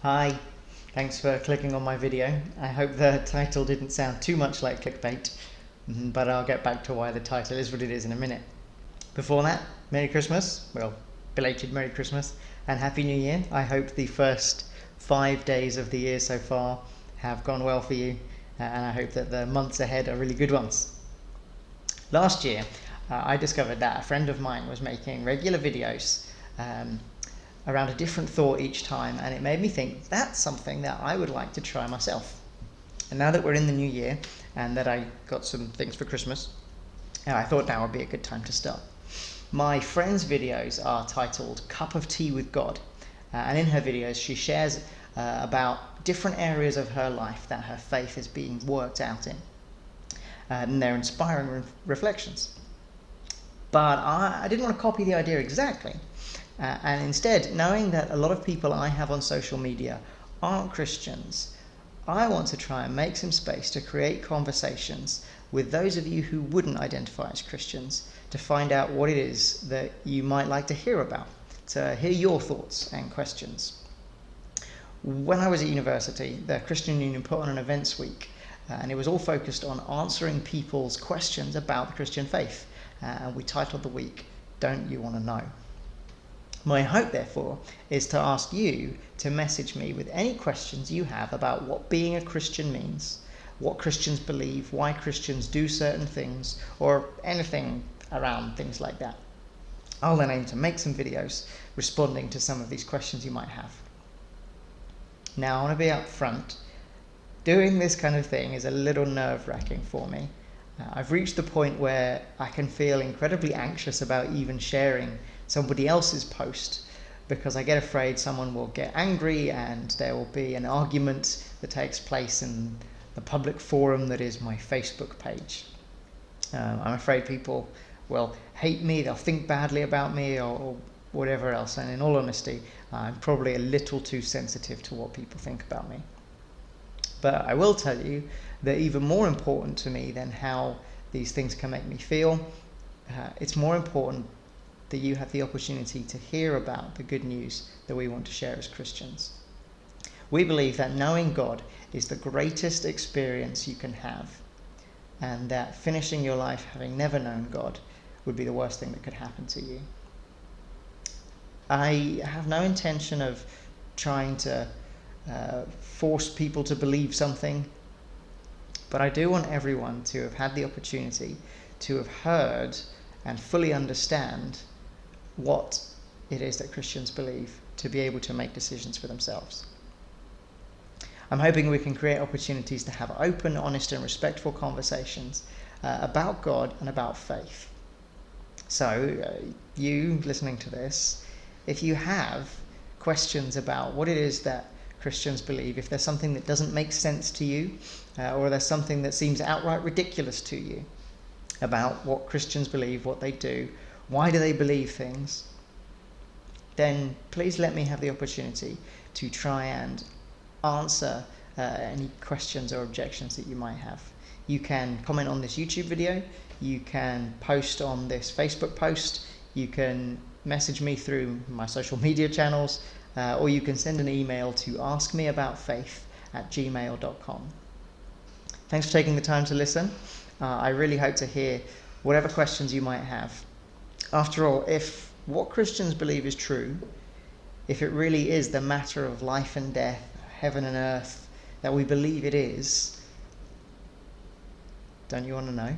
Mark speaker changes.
Speaker 1: Hi, thanks for clicking on my video. I hope the title didn't sound too much like clickbait, but I'll get back to why the title is what it is in a minute. Before that, Merry Christmas, well, belated Merry Christmas, and Happy New Year. I hope the first 5 days of the year so far have gone well for you, and I hope that the months ahead are really good ones. Last year, I discovered that a friend of mine was making regular videos around a different thought each time, and it made me think that's something that I would like to try myself. And now that we're in the new year and that I got some things for Christmas, I thought now would be a good time to start. My friend's videos are titled Cup of Tea with God, and in her videos she shares about different areas of her life that her faith is being worked out in, and they're inspiring reflections. But I didn't want to copy the idea exactly. And instead, knowing that a lot of people I have on social media aren't Christians, I want to try and make some space to create conversations with those of you who wouldn't identify as Christians, to find out what it is that you might like to hear about, to hear your thoughts and questions. When I was at university, the Christian Union put on an events week, and it was all focused on answering people's questions about the Christian faith. And we titled the week, Don't You Want to Know? My hope, therefore, is to ask you to message me with any questions you have about what being a Christian means, what Christians believe, why Christians do certain things, or anything around things like that. I'll then aim to make some videos responding to some of these questions you might have. Now, I want to be up front. Doing this kind of thing is a little nerve-wracking for me. I've reached the point where I can feel incredibly anxious about even sharing somebody else's post, because I get afraid someone will get angry and there will be an argument that takes place in the public forum that is my Facebook page. I'm afraid people will hate me, they'll think badly about me, or whatever else, and in all honesty, I'm probably a little too sensitive to what people think about me. But I will tell you that even more important to me than how these things can make me feel, it's more important that you have the opportunity to hear about the good news that we want to share as Christians. We believe that knowing God is the greatest experience you can have, and that finishing your life having never known God would be the worst thing that could happen to you. I have no intention of trying to force people to believe something, but I do want everyone to have had the opportunity to have heard and fully understand what it is that Christians believe, to be able to make decisions for themselves. I'm hoping we can create opportunities to have open, honest and respectful conversations about God and about faith. So you listening to this, if you have questions about what it is that Christians believe, if there's something that doesn't make sense to you, or there's something that seems outright ridiculous to you about what Christians believe, what they do, why do they believe things, then please let me have the opportunity to try and answer any questions or objections that you might have. You can comment on this YouTube video, you can post on this Facebook post, you can message me through my social media channels, or you can send an email to askmeaboutfaith@gmail.com. Thanks for taking the time to listen. I really hope to hear whatever questions you might have. After all, if what Christians believe is true, if it really is the matter of life and death, heaven and earth, that we believe it is, don't you want to know?